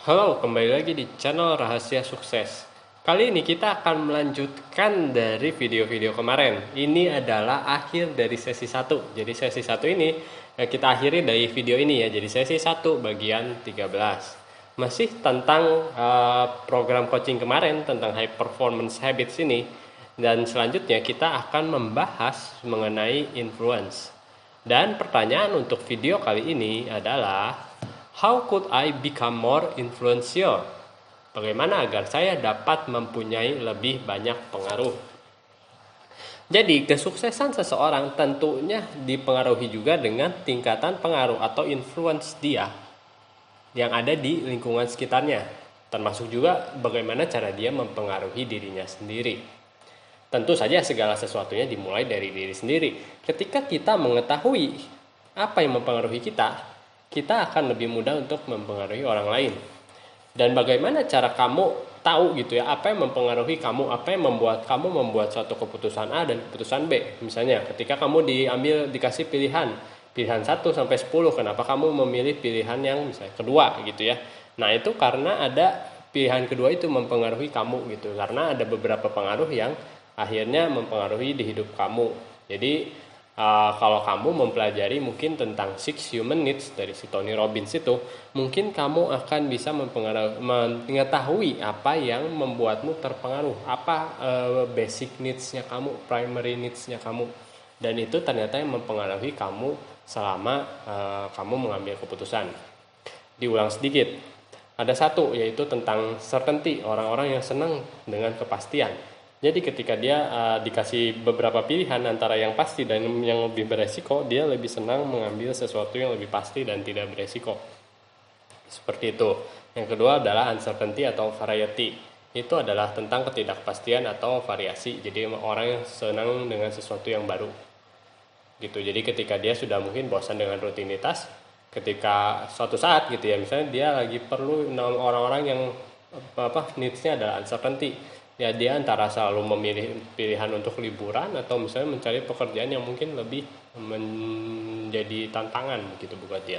Halo, kembali lagi di channel Rahasia Sukses. Kali ini kita akan melanjutkan dari video-video kemarin. Ini adalah akhir dari sesi 1. Jadi sesi 1 ini kita akhiri dari video ini ya. Jadi sesi 1 bagian 13. Masih tentang program coaching kemarin tentang high performance habits ini. Dan selanjutnya kita akan membahas mengenai influence. Dan pertanyaan untuk video kali ini adalah, how could I become more influential? Bagaimana agar saya dapat mempunyai lebih banyak pengaruh? Jadi, kesuksesan seseorang tentunya dipengaruhi juga dengan tingkatan pengaruh atau influence dia yang ada di lingkungan sekitarnya. Termasuk juga bagaimana cara dia mempengaruhi dirinya sendiri. Tentu saja segala sesuatunya dimulai dari diri sendiri. Ketika kita mengetahui apa yang mempengaruhi kita, kita akan lebih mudah untuk mempengaruhi orang lain. Dan bagaimana cara kamu tahu gitu ya, apa yang mempengaruhi kamu, apa yang membuat kamu membuat suatu keputusan A dan keputusan B. Misalnya ketika kamu dikasih pilihan 1 sampai 10, kenapa kamu memilih pilihan yang misalnya kedua gitu ya. Nah, itu karena ada pilihan kedua itu mempengaruhi kamu gitu. Karena ada beberapa pengaruh yang akhirnya mempengaruhi di hidup kamu. Jadi kalau kamu mempelajari mungkin tentang Six Human Needs dari si Tony Robbins itu, mungkin kamu akan bisa mengetahui apa yang membuatmu terpengaruh, apa basic needs-nya kamu, primary needs-nya kamu, dan itu ternyata yang mempengaruhi kamu selama kamu mengambil keputusan. Diulang sedikit, ada satu yaitu tentang certainty, orang-orang yang senang dengan kepastian. Jadi ketika dia dikasih beberapa pilihan antara yang pasti dan yang lebih beresiko, dia lebih senang mengambil sesuatu yang lebih pasti dan tidak beresiko. Seperti itu. Yang kedua adalah uncertainty atau variety. Itu adalah tentang ketidakpastian atau variasi. Jadi orang yang senang dengan sesuatu yang baru. Gitu. Jadi ketika dia sudah mungkin bosan dengan rutinitas, ketika suatu saat gitu ya, misalnya dia lagi perlu orang-orang yang needs-nya adalah uncertainty. Ya dia antara selalu memilih pilihan untuk liburan atau misalnya mencari pekerjaan yang mungkin lebih menjadi tantangan gitu buat dia.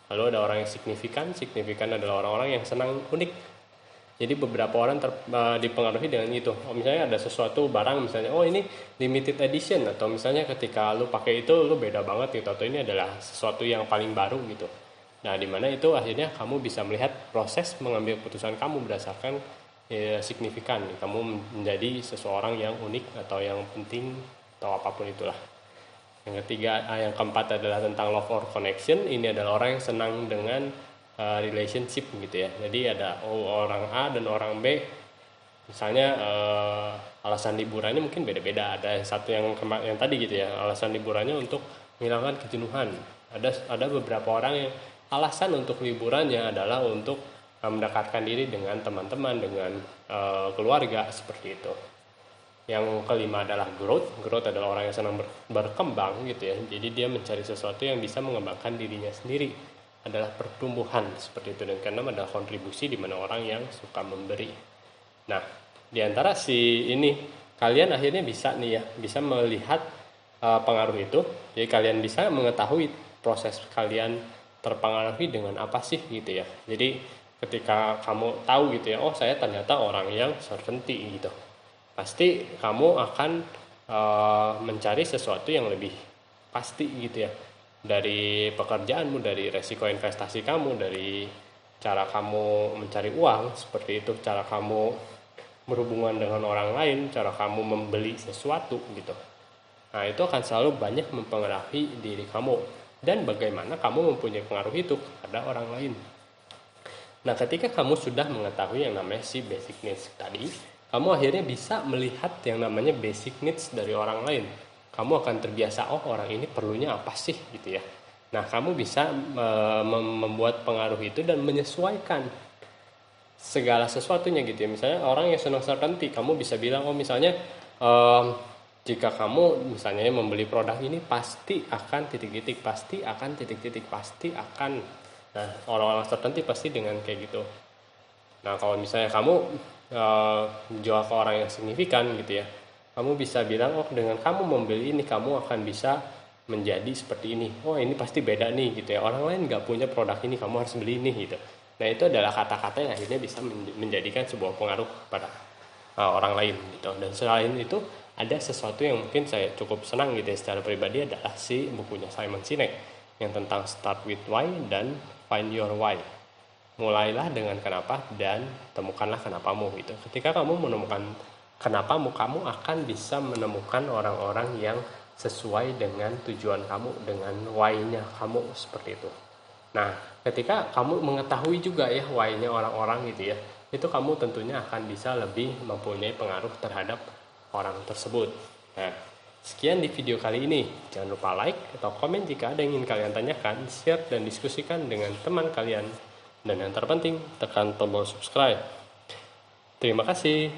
Lalu ada orang yang signifikan adalah orang-orang yang senang unik. Jadi beberapa orang dipengaruhi dengan itu. Misalnya ada sesuatu barang misalnya, oh ini limited edition, atau misalnya ketika lu pakai itu lu beda banget gitu, atau ini adalah sesuatu yang paling baru gitu. Nah, dimana itu akhirnya kamu bisa melihat proses mengambil keputusan kamu berdasarkan signifikan, kamu menjadi seseorang yang unik atau yang penting atau apapun itulah. Yang ketiga, yang keempat adalah tentang love or connection. Ini adalah orang yang senang dengan relationship gitu ya. Jadi ada orang A dan orang B. Misalnya alasan liburannya mungkin beda-beda. Ada satu yang tadi gitu ya, alasan liburannya untuk menghilangkan kejenuhan. Ada beberapa orang yang alasan untuk liburannya adalah untuk mendekatkan diri dengan teman-teman, dengan keluarga, seperti itu. Yang kelima adalah growth. Growth adalah orang yang senang berkembang gitu ya. Jadi dia mencari sesuatu yang bisa mengembangkan dirinya sendiri. Adalah pertumbuhan seperti itu. Dan keenam adalah kontribusi, di mana orang yang suka memberi. Nah, di antara ini kalian akhirnya bisa nih ya, bisa melihat pengaruh itu. Jadi kalian bisa mengetahui proses kalian terpengaruhi dengan apa sih gitu ya. Jadi ketika kamu tahu gitu ya, oh saya ternyata orang yang certainty gitu, pasti kamu akan mencari sesuatu yang lebih pasti gitu ya, dari pekerjaanmu, dari resiko investasi kamu, dari cara kamu mencari uang seperti itu, cara kamu berhubungan dengan orang lain, cara kamu membeli sesuatu gitu. Nah, itu akan selalu banyak mempengaruhi diri kamu dan bagaimana kamu mempunyai pengaruh itu kepada orang lain. Nah, ketika kamu sudah mengetahui yang namanya si basic needs tadi, kamu akhirnya bisa melihat yang namanya basic needs dari orang lain. Kamu akan terbiasa, oh orang ini perlunya apa sih gitu ya. Nah, kamu bisa membuat pengaruh itu dan menyesuaikan segala sesuatunya gitu ya. Misalnya orang yang senang certainty, kamu bisa bilang, oh misalnya jika kamu misalnya membeli produk ini pasti akan titik-titik, pasti akan titik-titik, pasti akan. Nah, orang-orang tertentu pasti dengan kayak gitu. Nah, kalau misalnya kamu jual ke orang yang signifikan gitu ya, kamu bisa bilang, oh dengan kamu membeli ini kamu akan bisa menjadi seperti ini. Oh ini pasti beda nih gitu ya. Orang lain nggak punya produk ini, kamu harus beli ini gitu. Nah, itu adalah kata-kata yang akhirnya bisa menjadikan sebuah pengaruh pada orang lain gitu. Dan selain itu ada sesuatu yang mungkin saya cukup senang gitu ya secara pribadi, adalah si bukunya Simon Sinek yang tentang Start with Why dan Find Your Why. Mulailah dengan kenapa dan temukanlah kenapamu gitu. Ketika kamu menemukan kenapamu, kamu akan bisa menemukan orang-orang yang sesuai dengan tujuan kamu, dengan why-nya kamu, seperti itu. Nah, ketika kamu mengetahui juga ya why-nya orang-orang gitu ya, itu kamu tentunya akan bisa lebih mempunyai pengaruh terhadap orang tersebut. Nah, sekian di video kali ini. Jangan lupa like atau komen jika ada yang ingin kalian tanyakan, share dan diskusikan dengan teman kalian. Dan yang terpenting, tekan tombol subscribe. Terima kasih.